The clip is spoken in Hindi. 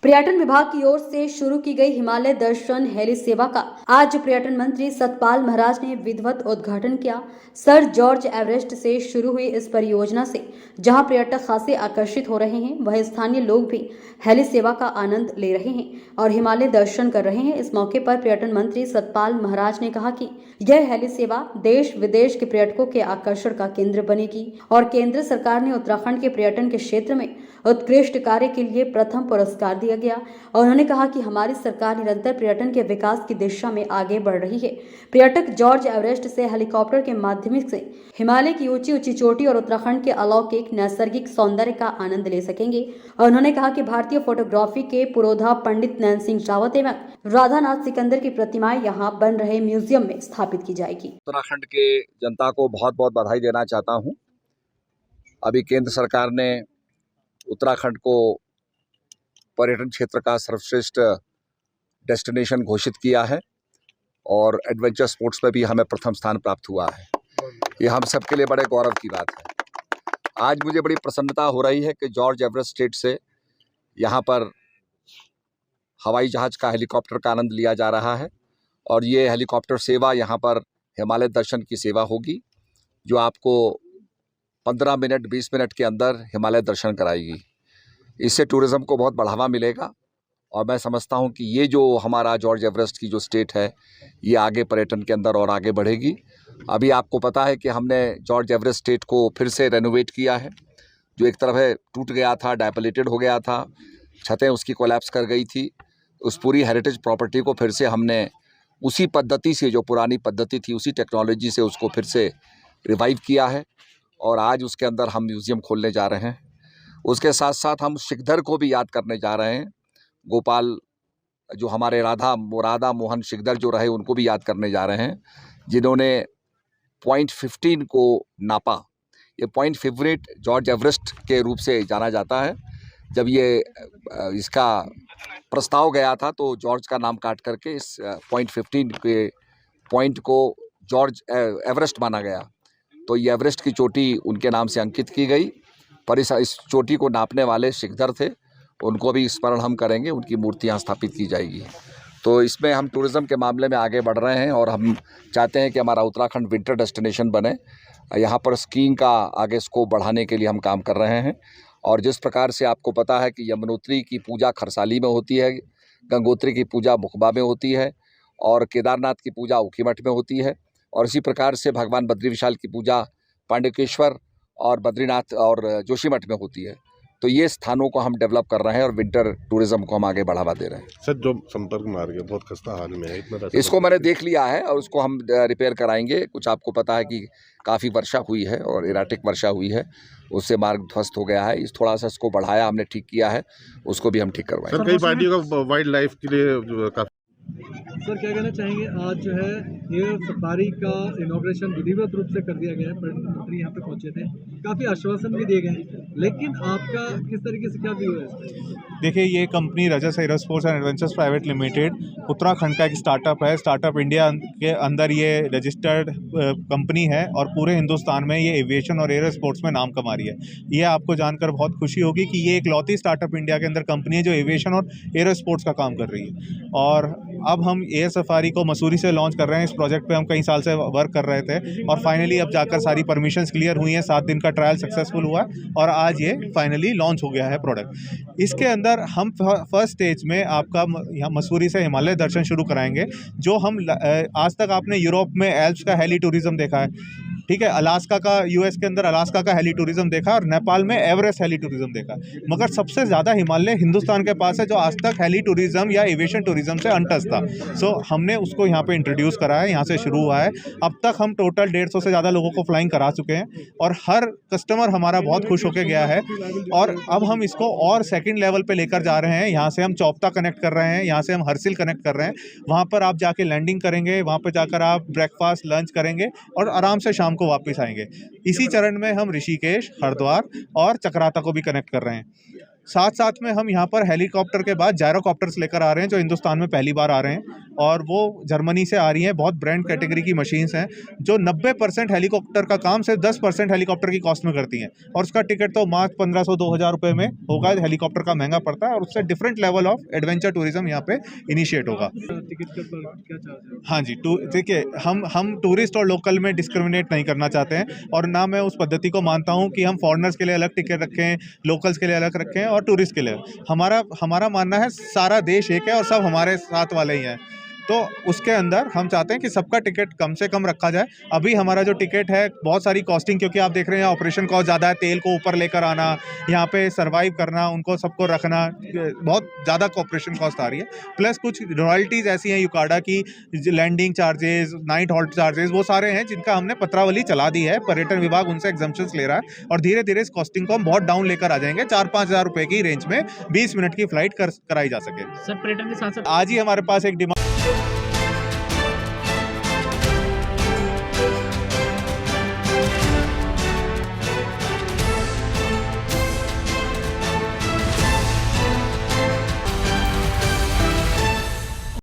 पर्यटन विभाग की ओर से शुरू की गई हिमालय दर्शन हेली सेवा का आज पर्यटन मंत्री सतपाल महाराज ने विधिवत उद्घाटन किया। सर जॉर्ज एवरेस्ट से शुरू हुई इस परियोजना से जहां पर्यटक खासे आकर्षित हो रहे हैं, वहीं स्थानीय लोग भी हेली सेवा का आनंद ले रहे हैं और हिमालय दर्शन कर रहे हैं। इस मौके पर पर्यटन मंत्री सतपाल महाराज ने कहा कि यह हेली सेवा देश विदेश के पर्यटकों के आकर्षण का केंद्र बनेगी और केंद्र सरकार ने उत्तराखंड के पर्यटन के क्षेत्र में उत्कृष्ट कार्य के लिए प्रथम पुरस्कार दिया गया और उन्होंने कहा कि हमारी सरकार निरंतर पर्यटन के विकास की दिशा में आगे बढ़ रही है। पर्यटक जॉर्ज एवरेस्ट से हेलीकॉप्टर के माध्यम से हिमालय की ऊंची ऊंची चोटी और उत्तराखंड के अलौकिक नैसर्गिक सौंदर्य का आनंद ले सकेंगे और उन्होंने कहा कि भारतीय फोटोग्राफी के पुरोधा पंडित नैन सिंह रावत एवं राधानाथ सिकंदर की प्रतिमाएं यहाँ बन रहे म्यूजियम में स्थापित की जाएगी। उत्तराखंड के जनता को बहुत बहुत बधाई देना चाहता हूँ। अभी केंद्र सरकार ने उत्तराखंड को पर्यटन क्षेत्र का सर्वश्रेष्ठ डेस्टिनेशन घोषित किया है और एडवेंचर स्पोर्ट्स में भी हमें प्रथम स्थान प्राप्त हुआ है। ये हम सबके लिए बड़े गौरव की बात है। आज मुझे बड़ी प्रसन्नता हो रही है कि जॉर्ज एवरेस्ट स्टेट से यहाँ पर हवाई जहाज का हेलीकॉप्टर का आनंद लिया जा रहा है और ये हेलीकॉप्टर सेवा यहाँ पर हिमालय दर्शन की सेवा होगी, जो आपको 15 मिनट 20 मिनट के अंदर हिमालय दर्शन कराएगी। इससे टूरिज़्म को बहुत बढ़ावा मिलेगा और मैं समझता हूँ कि ये जो हमारा जॉर्ज एवरेस्ट की जो स्टेट है, ये आगे पर्यटन के अंदर और आगे बढ़ेगी। अभी आपको पता है कि हमने जॉर्ज एवरेस्ट स्टेट को फिर से रेनोवेट किया है। जो एक तरफ है टूट गया था, डायपलेटेड हो गया था, छतें उसकी कोलैप्स कर गई थी। उस पूरी हेरिटेज प्रॉपर्टी को फिर से हमने उसी पद्धति से, जो पुरानी पद्धति थी, उसी टेक्नोलॉजी से उसको फिर से रिवाइव किया है और आज उसके अंदर हम म्यूज़ियम खोलने जा रहे हैं। उसके साथ साथ हम शिखधर को भी याद करने जा रहे हैं। गोपाल, जो हमारे राधा मोहन शिखधर जो रहे, उनको भी याद करने जा रहे हैं, जिन्होंने पॉइंट 15 को नापा। ये पॉइंट 15 जॉर्ज एवरेस्ट के रूप से जाना जाता है। जब ये इसका प्रस्ताव गया था तो जॉर्ज का नाम काट करके इस पॉइंट 15 के पॉइंट को जॉर्ज एवरेस्ट माना गया। तो ये एवरेस्ट की चोटी उनके नाम से अंकित की गई। पर इस चोटी को नापने वाले शिखधर थे, उनको भी स्मरण हम करेंगे, उनकी मूर्तियाँ स्थापित की जाएगी। तो इसमें हम टूरिज़्म के मामले में आगे बढ़ रहे हैं और हम चाहते हैं कि हमारा उत्तराखंड विंटर डेस्टिनेशन बने। यहाँ पर स्कीइंग का आगे स्कोप बढ़ाने के लिए हम काम कर रहे हैं और जिस प्रकार से आपको पता है कि यमुनोत्री की पूजा खरसाली में होती है, गंगोत्री की पूजा मुखबा में होती है और केदारनाथ की पूजा ऊखीमठ में होती है और इसी प्रकार से भगवान बद्री विशाल की पूजा पांडुकेश्वर और बद्रीनाथ और जोशीमठ में होती है। तो ये स्थानों को हम डेवलप कर रहे हैं और विंटर टूरिज्म को हम आगे बढ़ावा दे रहे हैं। सर, जो संपर्क मार्ग है बहुत खस्ता हाल में है, इतना इसको मैंने देख लिया है और उसको हम रिपेयर कराएंगे। कुछ आपको पता है कि काफ़ी वर्षा हुई है और इराटिक वर्षा हुई है, उससे मार्ग ध्वस्त हो गया है। इस थोड़ा सा इसको बढ़ाया, हमने ठीक किया है, उसको भी हम ठीक करवाएंगे। सर, कई पार्टियों का वाइल्ड लाइफ के लिए काफी। सर, क्या कहना चाहेंगे, आज जो है ये सफारी का इनॉग्रेशन विधिवत रूप से कर दिया गया है, प्रधानमंत्री यहाँ पे पहुंचे थे, काफ़ी आश्वासन भी दिए गए, लेकिन आपका किस तरीके से क्या व्यू है? देखिए, ये company Rajas aerosports and adventures private limited Uttarakhand का एक स्टार्टअप है। स्टार्टअप इंडिया के अंदर ये रजिस्टर्ड कंपनी है और पूरे हिंदुस्तान में ये एविएशन और एरो स्पोर्ट्स में नाम कमा रही है। ये आपको जानकर बहुत खुशी होगी कि ये इकलौती स्टार्टअप इंडिया के अंदर कंपनी है जो एविएशन और एरो स्पोर्ट्स का काम कर रही है। और अब हम एयर सफारी को मसूरी से लॉन्च कर रहे हैं। इस प्रोजेक्ट पे हम कई साल से वर्क कर रहे थे और फाइनली अब जाकर सारी परमिशंस क्लियर हुई हैं। 7 दिन का ट्रायल सक्सेसफुल हुआ और आज ये फाइनली लॉन्च हो गया है प्रोडक्ट। इसके अंदर हम फर्स्ट स्टेज में आपका यहाँ मसूरी से हिमालय दर्शन शुरू कराएंगे। जो हम आज तक आपने यूरोप में एल्प्स का हेली टूरिज्म देखा है, ठीक है, अलास्का का, यूएस के अंदर अलास्का का हेली टूरिज्म देखा और नेपाल में एवरेस्ट हेली टूरिज्म देखा, मगर सबसे ज़्यादा हिमालय हिंदुस्तान के पास है जो आज तक हेली टूरिज्म या एविएशन टूरिज्म से अनटच था। सो हमने उसको यहाँ पे इंट्रोड्यूस करा है, यहाँ से शुरू हुआ है। अब तक हम टोटल 150 से ज़्यादा लोगों को फ्लाइंग करा चुके हैं और हर कस्टमर हमारा बहुत खुश होकर गया है। और अब हम इसको और सेकेंड लेवल पर लेकर जा रहे हैं। यहाँ से हम चौपता कनेक्ट कर रहे हैं, यहाँ से हम हरसिल कनेक्ट कर रहे हैं। वहाँ पर आप जाके लैंडिंग करेंगे, वहाँ पर जाकर आप ब्रेकफास्ट लंच करेंगे और आराम से शाम को वापस आएंगे। इसी चरण में हम ऋषिकेश, हरिद्वार और चक्राता को भी कनेक्ट कर रहे हैं। साथ साथ में हम यहाँ पर हेलीकॉप्टर के बाद जायरोकॉप्टर्स लेकर आ रहे हैं जो हिंदुस्तान में पहली बार आ रहे हैं, और वो जर्मनी से आ रही हैं। बहुत ब्रांड कैटेगरी की मशीन्स हैं जो 90% हेलीकॉप्टर का काम सिर्फ 10% हेलीकॉप्टर की कॉस्ट में करती हैं, और उसका टिकट तो मात्र 1500-2000 रुपये में होगा। हेलीकॉप्टर का महंगा पड़ता है, और उससे different level of adventure tourism यहाँ पे इनिशिएट होगा। टिकट के पर क्या चार्ज है? हाँ जी, देखिए हम टूरिस्ट और लोकल में डिस्क्रिमिनेट नहीं करना चाहते हैं, और ना मैं उस पद्धति को मानता हूँ कि हम फॉरेनर्स के लिए अलग टिकट रखें, लोकल्स के लिए अलग रखें और टूरिस्ट के लिए। हमारा मानना है सारा देश एक है और सब हमारे साथ वाले ही हैं, तो उसके अंदर हम चाहते हैं कि सबका टिकट कम से कम रखा जाए। अभी हमारा जो टिकट है बहुत सारी कॉस्टिंग, क्योंकि आप देख रहे हैं ऑपरेशन कॉस्ट ज़्यादा है, तेल को ऊपर लेकर आना, यहाँ पे सर्वाइव करना, उनको सबको रखना, बहुत ज़्यादा ऑपरेशन कॉस्ट आ रही है। प्लस कुछ रॉयल्टीज़ ऐसी हैं यूकाडा की, landing charges, night halt charges, वो सारे हैं जिनका हमने पत्रावली चला दी है। पर्यटन विभाग उनसे एग्जम्पशंस ले रहा है, और धीरे धीरे इस कॉस्टिंग को हम बहुत डाउन लेकर आ जाएंगे। 4-5 हज़ार रुपये की रेंज में 20 मिनट की फ्लाइट कराई जा सके। सर पर्यटन के साथ साथ आज ही हमारे पास एक डिमांड